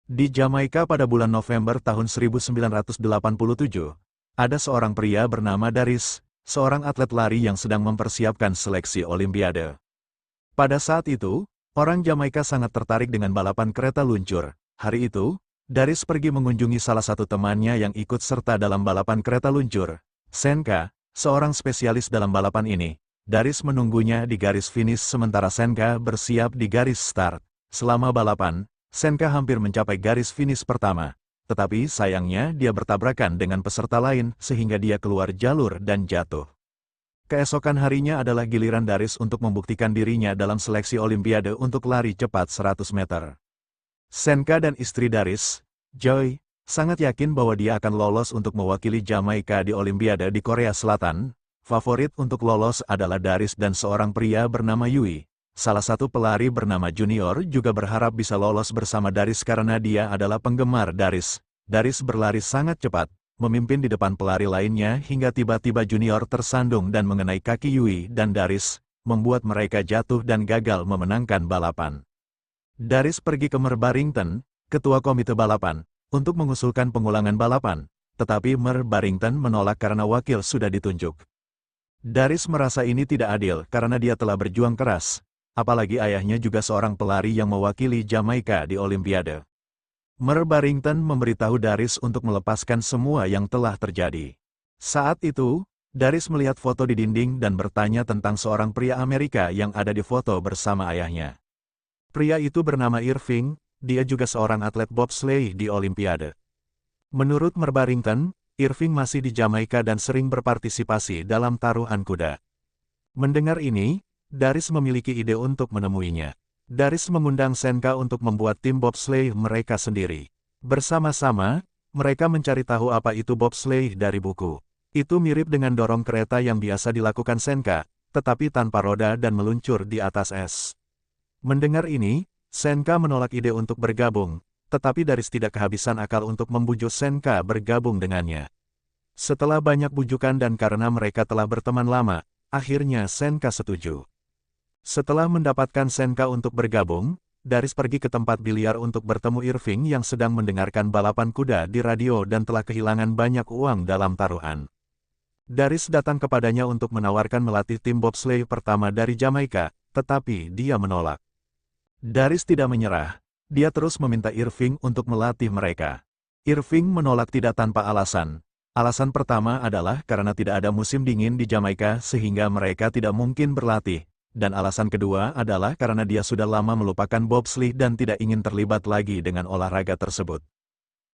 Di Jamaika pada bulan November tahun 1987, ada seorang pria bernama Daris, seorang atlet lari yang sedang mempersiapkan seleksi Olimpiade. Pada saat itu, orang Jamaika sangat tertarik dengan balapan kereta luncur. Hari itu, Daris pergi mengunjungi salah satu temannya yang ikut serta dalam balapan kereta luncur. Senka, seorang spesialis dalam balapan ini. Daris menunggunya di garis finish sementara Senka bersiap di garis start. Selama balapan, Senka hampir mencapai garis finish pertama. Tetapi sayangnya dia bertabrakan dengan peserta lain sehingga dia keluar jalur dan jatuh. Keesokan harinya adalah giliran Daris untuk membuktikan dirinya dalam seleksi Olimpiade untuk lari cepat 100 meter. Senka dan istri Daris, Joy, sangat yakin bahwa dia akan lolos untuk mewakili Jamaika di Olimpiade di Korea Selatan. Favorit untuk lolos adalah Daris dan seorang pria bernama Yui. Salah satu pelari bernama Junior juga berharap bisa lolos bersama Daris karena dia adalah penggemar Daris. Daris berlari sangat cepat, memimpin di depan pelari lainnya hingga tiba-tiba Junior tersandung dan mengenai kaki Yui dan Daris, membuat mereka jatuh dan gagal memenangkan balapan. Daris pergi ke Mer Barrington, ketua komite balapan, untuk mengusulkan pengulangan balapan, tetapi Mer Barrington menolak karena wakil sudah ditunjuk. Daris merasa ini tidak adil karena dia telah berjuang keras. Apalagi ayahnya juga seorang pelari yang mewakili Jamaika di Olimpiade. Mer Barrington memberitahu Daris untuk melepaskan semua yang telah terjadi. Saat itu, Daris melihat foto di dinding dan bertanya tentang seorang pria Amerika yang ada di foto bersama ayahnya. Pria itu bernama Irving, dia juga seorang atlet bobsleigh di Olimpiade. Menurut Mer Barrington, Irving masih di Jamaika dan sering berpartisipasi dalam taruhan kuda. Mendengar ini, Daris memiliki ide untuk menemuinya. Daris mengundang Senka untuk membuat tim bobsleigh mereka sendiri. Bersama-sama, mereka mencari tahu apa itu bobsleigh dari buku. Itu mirip dengan dorong kereta yang biasa dilakukan Senka, tetapi tanpa roda dan meluncur di atas es. Mendengar ini, Senka menolak ide untuk bergabung, tetapi Daris tidak kehabisan akal untuk membujuk Senka bergabung dengannya. Setelah banyak bujukan dan karena mereka telah berteman lama, akhirnya Senka setuju. Setelah mendapatkan Senka untuk bergabung, Daris pergi ke tempat biliar untuk bertemu Irving yang sedang mendengarkan balapan kuda di radio dan telah kehilangan banyak uang dalam taruhan. Daris datang kepadanya untuk menawarkan melatih tim bobsleigh pertama dari Jamaika, tetapi dia menolak. Daris tidak menyerah. Dia terus meminta Irving untuk melatih mereka. Irving menolak tidak tanpa alasan. Alasan pertama adalah karena tidak ada musim dingin di Jamaika sehingga mereka tidak mungkin berlatih. Dan alasan kedua adalah karena dia sudah lama melupakan bobsleigh dan tidak ingin terlibat lagi dengan olahraga tersebut.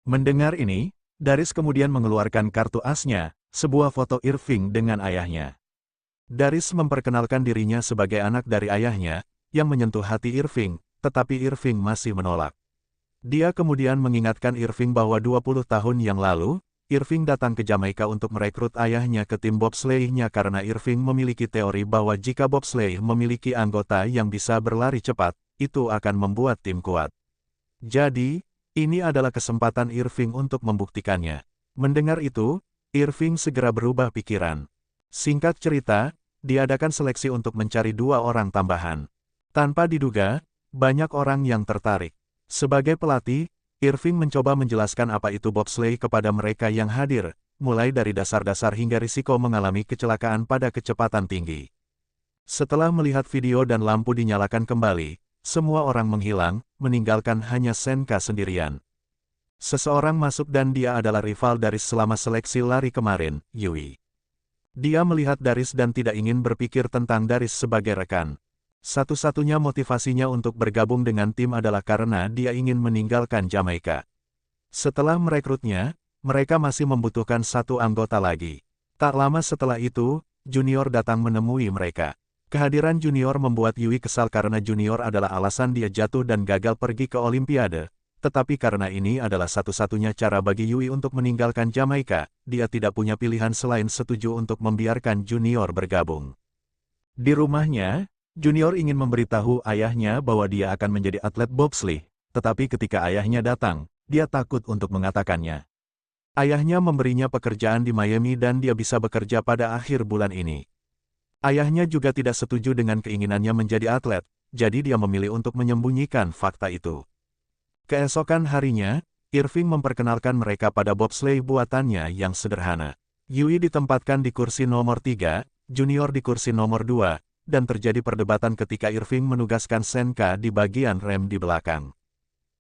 Mendengar ini, Daris kemudian mengeluarkan kartu asnya, sebuah foto Irving dengan ayahnya. Daris memperkenalkan dirinya sebagai anak dari ayahnya, yang menyentuh hati Irving, tetapi Irving masih menolak. Dia kemudian mengingatkan Irving bahwa 20 tahun yang lalu, Irving datang ke Jamaika untuk merekrut ayahnya ke tim bobsleigh-nya karena Irving memiliki teori bahwa jika bobsleigh memiliki anggota yang bisa berlari cepat, itu akan membuat tim kuat. Jadi, ini adalah kesempatan Irving untuk membuktikannya. Mendengar itu, Irving segera berubah pikiran. Singkat cerita, diadakan seleksi untuk mencari 2 orang tambahan. Tanpa diduga, banyak orang yang tertarik. Sebagai pelatih, Irving mencoba menjelaskan apa itu bobsleigh kepada mereka yang hadir, mulai dari dasar-dasar hingga risiko mengalami kecelakaan pada kecepatan tinggi. Setelah melihat video dan lampu dinyalakan kembali, semua orang menghilang, meninggalkan hanya Senka sendirian. Seseorang masuk dan dia adalah rival Daris selama seleksi lari kemarin, Yui. Dia melihat Daris dan tidak ingin berpikir tentang Daris sebagai rekan. Satu-satunya motivasinya untuk bergabung dengan tim adalah karena dia ingin meninggalkan Jamaika. Setelah merekrutnya, mereka masih membutuhkan 1 anggota lagi. Tak lama setelah itu, Junior datang menemui mereka. Kehadiran Junior membuat Yui kesal karena Junior adalah alasan dia jatuh dan gagal pergi ke Olimpiade. Tetapi karena ini adalah satu-satunya cara bagi Yui untuk meninggalkan Jamaika, dia tidak punya pilihan selain setuju untuk membiarkan Junior bergabung. Di rumahnya, Junior ingin memberitahu ayahnya bahwa dia akan menjadi atlet bobsleigh, tetapi ketika ayahnya datang, dia takut untuk mengatakannya. Ayahnya memberinya pekerjaan di Miami dan dia bisa bekerja pada akhir bulan ini. Ayahnya juga tidak setuju dengan keinginannya menjadi atlet, jadi dia memilih untuk menyembunyikan fakta itu. Keesokan harinya, Irving memperkenalkan mereka pada bobsleigh buatannya yang sederhana. Yui ditempatkan di kursi nomor 3, Junior di kursi nomor 2, dan terjadi perdebatan ketika Irving menugaskan Senka di bagian rem di belakang.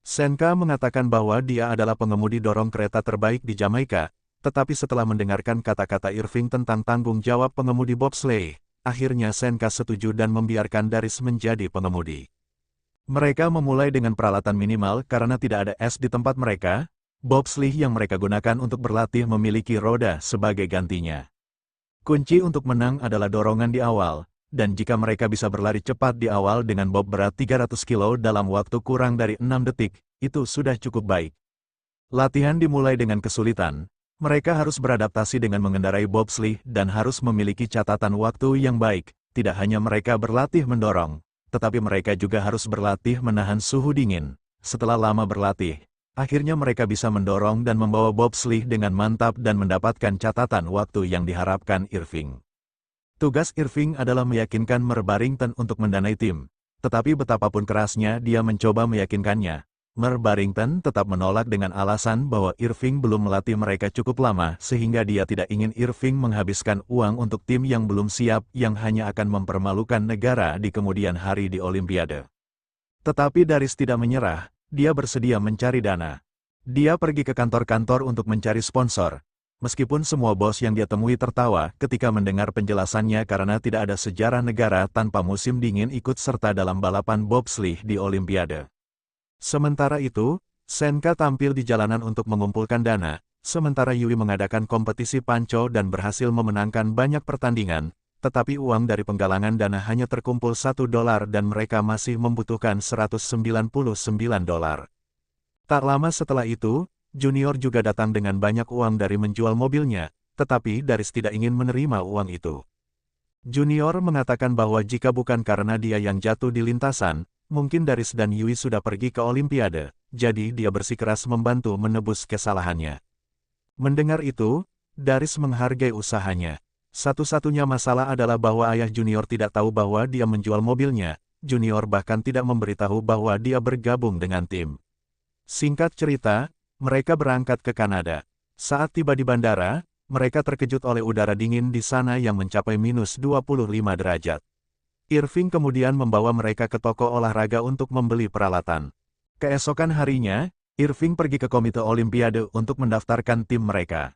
Senka mengatakan bahwa dia adalah pengemudi dorong kereta terbaik di Jamaika, tetapi setelah mendengarkan kata-kata Irving tentang tanggung jawab pengemudi bobsleigh, akhirnya Senka setuju dan membiarkan Darius menjadi pengemudi. Mereka memulai dengan peralatan minimal karena tidak ada es di tempat mereka. Bobsleigh yang mereka gunakan untuk berlatih memiliki roda sebagai gantinya. Kunci untuk menang adalah dorongan di awal, dan jika mereka bisa berlari cepat di awal dengan bob berat 300 kilo dalam waktu kurang dari 6 detik, itu sudah cukup baik. Latihan dimulai dengan kesulitan. Mereka harus beradaptasi dengan mengendarai bobsleigh dan harus memiliki catatan waktu yang baik. Tidak hanya mereka berlatih mendorong, tetapi mereka juga harus berlatih menahan suhu dingin. Setelah lama berlatih, akhirnya mereka bisa mendorong dan membawa bobsleigh dengan mantap dan mendapatkan catatan waktu yang diharapkan Irving. Tugas Irving adalah meyakinkan Mer Barrington untuk mendanai tim, tetapi betapapun kerasnya dia mencoba meyakinkannya, Mer Barrington tetap menolak dengan alasan bahwa Irving belum melatih mereka cukup lama sehingga dia tidak ingin Irving menghabiskan uang untuk tim yang belum siap yang hanya akan mempermalukan negara di kemudian hari di Olimpiade. Tetapi Darius tidak menyerah, dia bersedia mencari dana. Dia pergi ke kantor-kantor untuk mencari sponsor. Meskipun semua bos yang dia temui tertawa ketika mendengar penjelasannya karena tidak ada sejarah negara tanpa musim dingin ikut serta dalam balapan bobsleigh di Olimpiade. Sementara itu, Senka tampil di jalanan untuk mengumpulkan dana, sementara Yui mengadakan kompetisi panco dan berhasil memenangkan banyak pertandingan, tetapi uang dari penggalangan dana hanya terkumpul $1 dan mereka masih membutuhkan $199. Tak lama setelah itu, Junior juga datang dengan banyak uang dari menjual mobilnya, tetapi Darius tidak ingin menerima uang itu. Junior mengatakan bahwa jika bukan karena dia yang jatuh di lintasan, mungkin Darius dan Yui sudah pergi ke Olimpiade, jadi dia bersikeras membantu menebus kesalahannya. Mendengar itu, Darius menghargai usahanya. Satu-satunya masalah adalah bahwa ayah Junior tidak tahu bahwa dia menjual mobilnya. Junior bahkan tidak memberitahu bahwa dia bergabung dengan tim. Singkat cerita, mereka berangkat ke Kanada. Saat tiba di bandara, mereka terkejut oleh udara dingin di sana yang mencapai -25 derajat. Irving kemudian membawa mereka ke toko olahraga untuk membeli peralatan. Keesokan harinya, Irving pergi ke Komite Olimpiade untuk mendaftarkan tim mereka.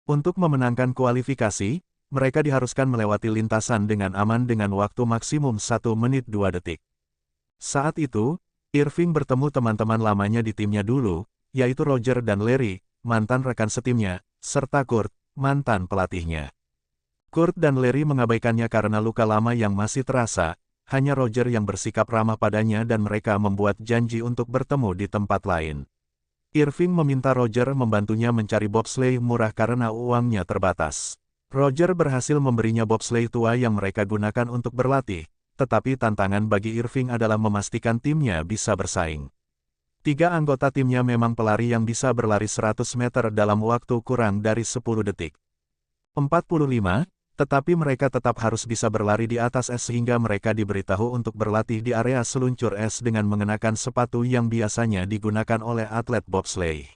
Untuk memenangkan kualifikasi, mereka diharuskan melewati lintasan dengan aman dengan waktu maksimum 1 menit 2 detik. Saat itu, Irving bertemu teman-teman lamanya di timnya dulu, yaitu Roger dan Larry, mantan rekan setimnya, serta Kurt, mantan pelatihnya. Kurt dan Larry mengabaikannya karena luka lama yang masih terasa, hanya Roger yang bersikap ramah padanya dan mereka membuat janji untuk bertemu di tempat lain. Irving meminta Roger membantunya mencari bobsleigh murah karena uangnya terbatas. Roger berhasil memberinya bobsleigh tua yang mereka gunakan untuk berlatih, tetapi tantangan bagi Irving adalah memastikan timnya bisa bersaing. 3 anggota timnya memang pelari yang bisa berlari 100 meter dalam waktu kurang dari 10 detik. 45, tetapi mereka tetap harus bisa berlari di atas es sehingga mereka diberitahu untuk berlatih di area seluncur es dengan mengenakan sepatu yang biasanya digunakan oleh atlet bobsleigh.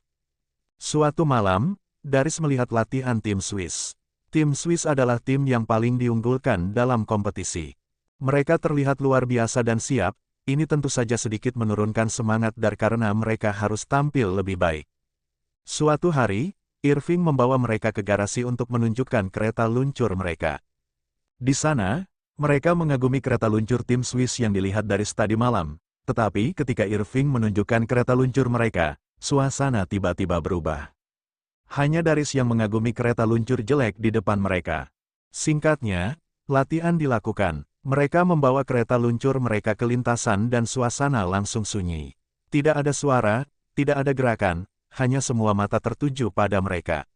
Suatu malam, Darius melihat latihan tim Swiss. Tim Swiss adalah tim yang paling diunggulkan dalam kompetisi. Mereka terlihat luar biasa dan siap, ini tentu saja sedikit menurunkan semangat Dar karena mereka harus tampil lebih baik. Suatu hari, Irving membawa mereka ke garasi untuk menunjukkan kereta luncur mereka. Di sana, mereka mengagumi kereta luncur tim Swiss yang dilihat dari tadi malam. Tetapi ketika Irving menunjukkan kereta luncur mereka, suasana tiba-tiba berubah. Hanya Darius yang mengagumi kereta luncur jelek di depan mereka. Singkatnya, latihan dilakukan. Mereka membawa kereta luncur mereka ke lintasan dan suasana langsung sunyi. Tidak ada suara, tidak ada gerakan, hanya semua mata tertuju pada mereka.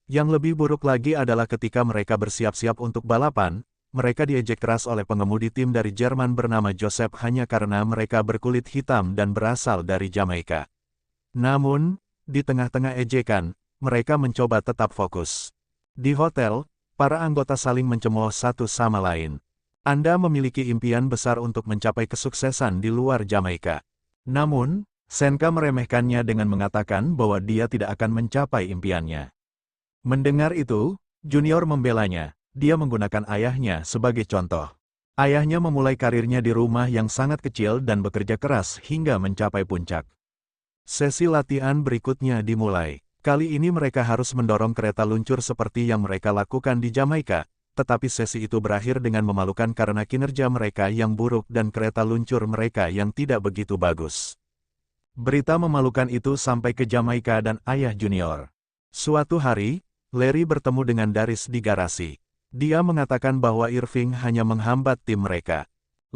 Yang lebih buruk lagi adalah ketika mereka bersiap-siap untuk balapan, mereka diejek keras oleh pengemudi tim dari Jerman bernama Joseph hanya karena mereka berkulit hitam dan berasal dari Jamaika. Namun, di tengah-tengah ejekan, mereka mencoba tetap fokus. Di hotel, para anggota saling mencemooh satu sama lain. Anda memiliki impian besar untuk mencapai kesuksesan di luar Jamaika. Namun, Senka meremehkannya dengan mengatakan bahwa dia tidak akan mencapai impiannya. Mendengar itu, Junior membelanya. Dia menggunakan ayahnya sebagai contoh. Ayahnya memulai karirnya di rumah yang sangat kecil dan bekerja keras hingga mencapai puncak. Sesi latihan berikutnya dimulai. Kali ini mereka harus mendorong kereta luncur seperti yang mereka lakukan di Jamaika, tetapi sesi itu berakhir dengan memalukan karena kinerja mereka yang buruk dan kereta luncur mereka yang tidak begitu bagus. Berita memalukan itu sampai ke Jamaika dan ayah Junior. Suatu hari, Larry bertemu dengan Darius di garasi. Dia mengatakan bahwa Irving hanya menghambat tim mereka.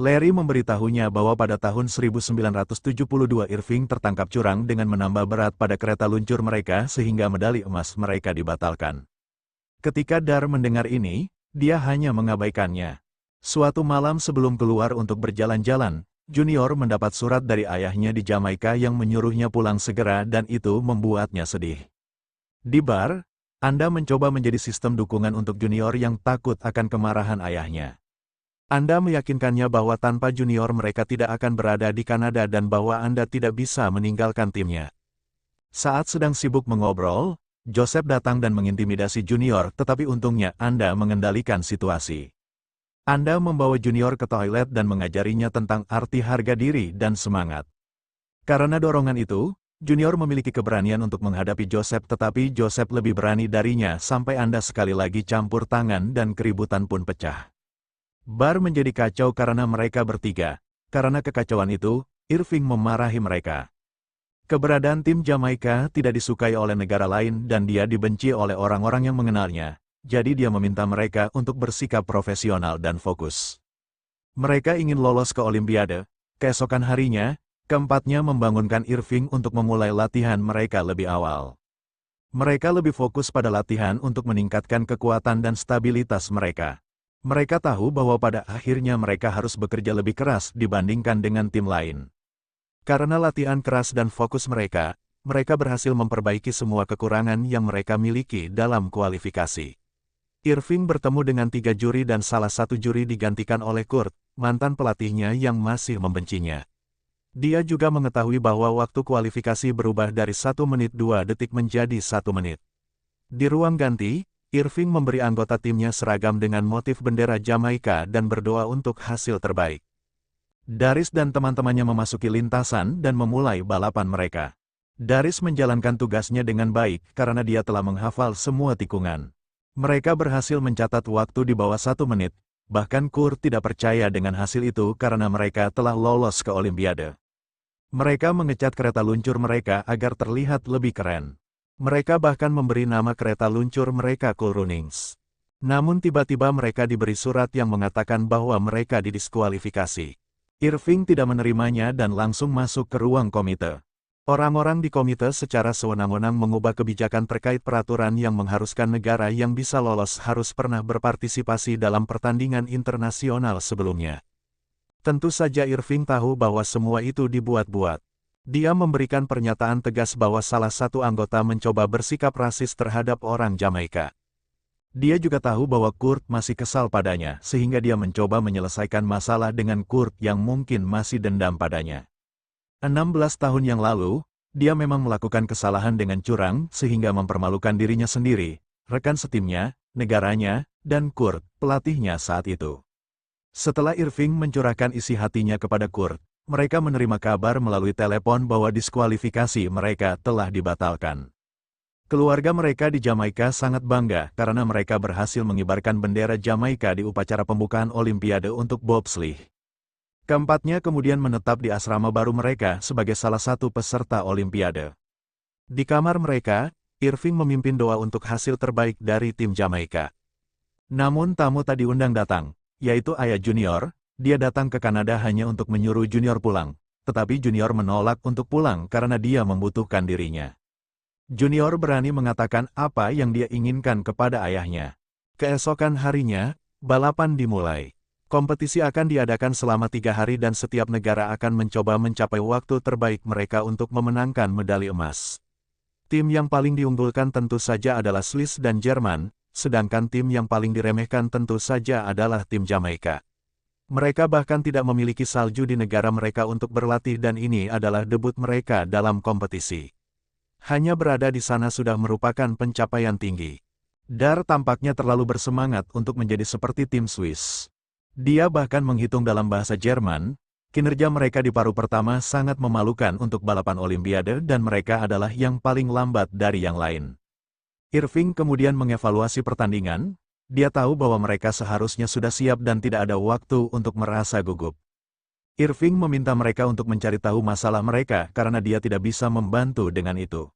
Larry memberitahunya bahwa pada tahun 1972 Irving tertangkap curang dengan menambah berat pada kereta luncur mereka sehingga medali emas mereka dibatalkan. Ketika Dar mendengar ini, dia hanya mengabaikannya. Suatu malam sebelum keluar untuk berjalan-jalan, Junior mendapat surat dari ayahnya di Jamaika yang menyuruhnya pulang segera dan itu membuatnya sedih. Di bar, Anda mencoba menjadi sistem dukungan untuk Junior yang takut akan kemarahan ayahnya. Anda meyakinkannya bahwa tanpa Junior mereka tidak akan berada di Kanada dan bahwa Anda tidak bisa meninggalkan timnya. Saat sedang sibuk mengobrol, Joseph datang dan mengintimidasi Junior, tetapi untungnya Anda mengendalikan situasi. Anda membawa Junior ke toilet dan mengajarinya tentang arti harga diri dan semangat. Karena dorongan itu, Junior memiliki keberanian untuk menghadapi Joseph, tetapi Joseph lebih berani darinya sampai Anda sekali lagi campur tangan dan keributan pun pecah. Bar menjadi kacau karena mereka bertiga. Karena kekacauan itu, Irving memarahi mereka. Keberadaan tim Jamaika tidak disukai oleh negara lain dan dia dibenci oleh orang-orang yang mengenalnya. Jadi dia meminta mereka untuk bersikap profesional dan fokus. Mereka ingin lolos ke Olimpiade. Keesokan harinya, keempatnya membangunkan Irving untuk memulai latihan mereka lebih awal. Mereka lebih fokus pada latihan untuk meningkatkan kekuatan dan stabilitas mereka. Mereka tahu bahwa pada akhirnya mereka harus bekerja lebih keras dibandingkan dengan tim lain. Karena latihan keras dan fokus mereka berhasil memperbaiki semua kekurangan yang mereka miliki dalam kualifikasi. Irving bertemu dengan 3 juri dan salah satu juri digantikan oleh Kurt, mantan pelatihnya yang masih membencinya. Dia juga mengetahui bahwa waktu kualifikasi berubah dari 1 menit 2 detik menjadi 1 menit. Di ruang ganti, Irving memberi anggota timnya seragam dengan motif bendera Jamaika dan berdoa untuk hasil terbaik. Darius dan teman-temannya memasuki lintasan dan memulai balapan mereka. Darius menjalankan tugasnya dengan baik karena dia telah menghafal semua tikungan. Mereka berhasil mencatat waktu di bawah 1 menit, bahkan Kurt tidak percaya dengan hasil itu karena mereka telah lolos ke Olimpiade. Mereka mengecat kereta luncur mereka agar terlihat lebih keren. Mereka bahkan memberi nama kereta luncur mereka Cool Runnings. Namun tiba-tiba mereka diberi surat yang mengatakan bahwa mereka didiskualifikasi. Irving tidak menerimanya dan langsung masuk ke ruang komite. Orang-orang di komite secara sewenang-wenang mengubah kebijakan terkait peraturan yang mengharuskan negara yang bisa lolos harus pernah berpartisipasi dalam pertandingan internasional sebelumnya. Tentu saja Irving tahu bahwa semua itu dibuat-buat. Dia memberikan pernyataan tegas bahwa salah satu anggota mencoba bersikap rasis terhadap orang Jamaika. Dia juga tahu bahwa Kurt masih kesal padanya, sehingga dia mencoba menyelesaikan masalah dengan Kurt yang mungkin masih dendam padanya. 16 tahun yang lalu, dia memang melakukan kesalahan dengan curang sehingga mempermalukan dirinya sendiri, rekan setimnya, negaranya, dan Kurt, pelatihnya saat itu. Setelah Irving mencurahkan isi hatinya kepada Kurt, mereka menerima kabar melalui telepon bahwa diskualifikasi mereka telah dibatalkan. Keluarga mereka di Jamaika sangat bangga karena mereka berhasil mengibarkan bendera Jamaika di upacara pembukaan Olimpiade untuk bobsleigh. Keempatnya kemudian menetap di asrama baru mereka sebagai salah satu peserta Olimpiade. Di kamar mereka, Irving memimpin doa untuk hasil terbaik dari tim Jamaika. Namun tamu tak diundang datang, yaitu ayah Junior. Dia datang ke Kanada hanya untuk menyuruh Junior pulang, tetapi Junior menolak untuk pulang karena dia membutuhkan dirinya. Junior berani mengatakan apa yang dia inginkan kepada ayahnya. Keesokan harinya, balapan dimulai. Kompetisi akan diadakan selama 3 hari dan setiap negara akan mencoba mencapai waktu terbaik mereka untuk memenangkan medali emas. Tim yang paling diunggulkan tentu saja adalah Swiss dan Jerman, sedangkan tim yang paling diremehkan tentu saja adalah tim Jamaika. Mereka bahkan tidak memiliki salju di negara mereka untuk berlatih dan ini adalah debut mereka dalam kompetisi. Hanya berada di sana sudah merupakan pencapaian tinggi. Dar tampaknya terlalu bersemangat untuk menjadi seperti tim Swiss. Dia bahkan menghitung dalam bahasa Jerman, kinerja mereka di paruh pertama sangat memalukan untuk balapan Olimpiade dan mereka adalah yang paling lambat dari yang lain. Irving kemudian mengevaluasi pertandingan. Dia tahu bahwa mereka seharusnya sudah siap dan tidak ada waktu untuk merasa gugup. Irving meminta mereka untuk mencari tahu masalah mereka karena dia tidak bisa membantu dengan itu.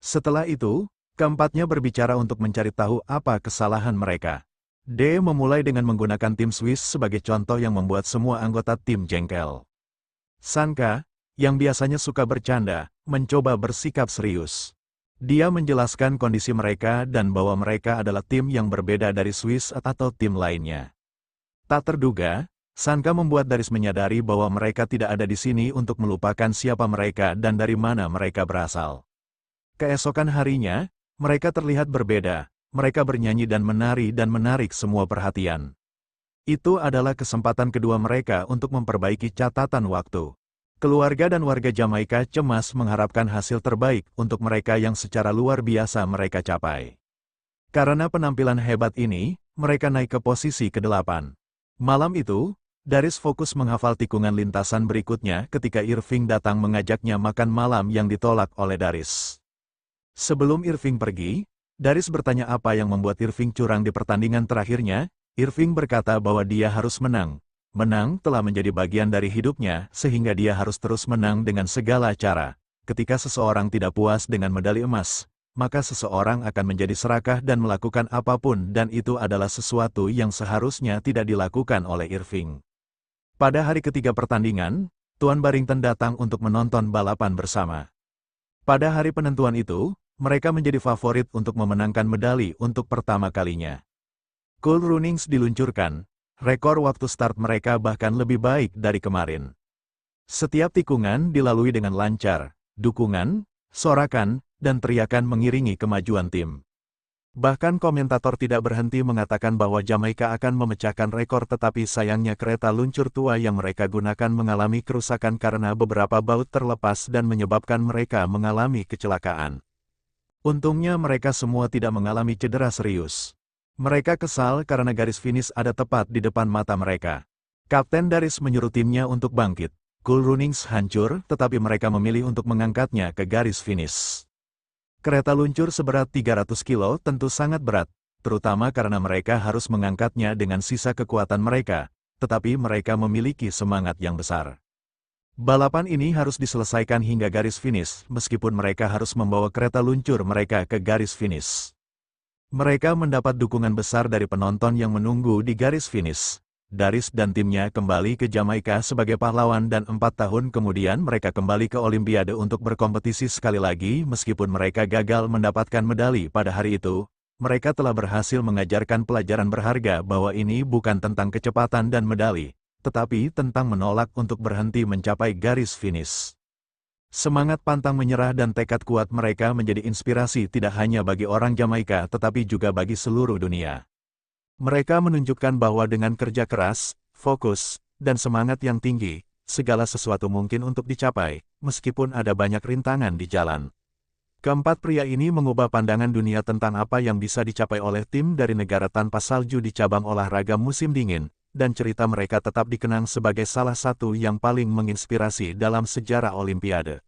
Setelah itu, keempatnya berbicara untuk mencari tahu apa kesalahan mereka. D memulai dengan menggunakan tim Swiss sebagai contoh yang membuat semua anggota tim jengkel. Sanka, yang biasanya suka bercanda, mencoba bersikap serius. Dia menjelaskan kondisi mereka dan bahwa mereka adalah tim yang berbeda dari Swiss atau tim lainnya. Tak terduga, Sanka membuat Darius menyadari bahwa mereka tidak ada di sini untuk melupakan siapa mereka dan dari mana mereka berasal. Keesokan harinya, mereka terlihat berbeda, mereka bernyanyi dan menarik semua perhatian. Itu adalah kesempatan kedua mereka untuk memperbaiki catatan waktu. Keluarga dan warga Jamaika cemas mengharapkan hasil terbaik untuk mereka yang secara luar biasa mereka capai. Karena penampilan hebat ini, mereka naik ke posisi ke-8. Malam itu, Darius fokus menghafal tikungan lintasan berikutnya ketika Irving datang mengajaknya makan malam yang ditolak oleh Darius. Sebelum Irving pergi, Darius bertanya apa yang membuat Irving curang di pertandingan terakhirnya. Irving berkata bahwa dia harus menang. Menang telah menjadi bagian dari hidupnya, sehingga dia harus terus menang dengan segala cara. Ketika seseorang tidak puas dengan medali emas, maka seseorang akan menjadi serakah dan melakukan apapun dan itu adalah sesuatu yang seharusnya tidak dilakukan oleh Irving. Pada hari ketiga pertandingan, Tuan Barrington datang untuk menonton balapan bersama. Pada hari penentuan itu, mereka menjadi favorit untuk memenangkan medali untuk pertama kalinya. Cool Runnings diluncurkan. Rekor waktu start mereka bahkan lebih baik dari kemarin. Setiap tikungan dilalui dengan lancar, dukungan, sorakan, dan teriakan mengiringi kemajuan tim. Bahkan komentator tidak berhenti mengatakan bahwa Jamaika akan memecahkan rekor tetapi sayangnya kereta luncur tua yang mereka gunakan mengalami kerusakan karena beberapa baut terlepas dan menyebabkan mereka mengalami kecelakaan. Untungnya mereka semua tidak mengalami cedera serius. Mereka kesal karena garis finish ada tepat di depan mata mereka. Kapten Darius menyuruh timnya untuk bangkit. Cool Runnings hancur, tetapi mereka memilih untuk mengangkatnya ke garis finish. Kereta luncur seberat 300 kilo tentu sangat berat, terutama karena mereka harus mengangkatnya dengan sisa kekuatan mereka, tetapi mereka memiliki semangat yang besar. Balapan ini harus diselesaikan hingga garis finish, meskipun mereka harus membawa kereta luncur mereka ke garis finish. Mereka mendapat dukungan besar dari penonton yang menunggu di garis finish. Darius dan timnya kembali ke Jamaika sebagai pahlawan dan 4 tahun kemudian mereka kembali ke Olimpiade untuk berkompetisi sekali lagi meskipun mereka gagal mendapatkan medali pada hari itu. Mereka telah berhasil mengajarkan pelajaran berharga bahwa ini bukan tentang kecepatan dan medali, tetapi tentang menolak untuk berhenti mencapai garis finish. Semangat pantang menyerah dan tekad kuat mereka menjadi inspirasi tidak hanya bagi orang Jamaika tetapi juga bagi seluruh dunia. Mereka menunjukkan bahwa dengan kerja keras, fokus, dan semangat yang tinggi, segala sesuatu mungkin untuk dicapai, meskipun ada banyak rintangan di jalan. Keempat pria ini mengubah pandangan dunia tentang apa yang bisa dicapai oleh tim dari negara tanpa salju di cabang olahraga musim dingin, dan cerita mereka tetap dikenang sebagai salah satu yang paling menginspirasi dalam sejarah Olimpiade.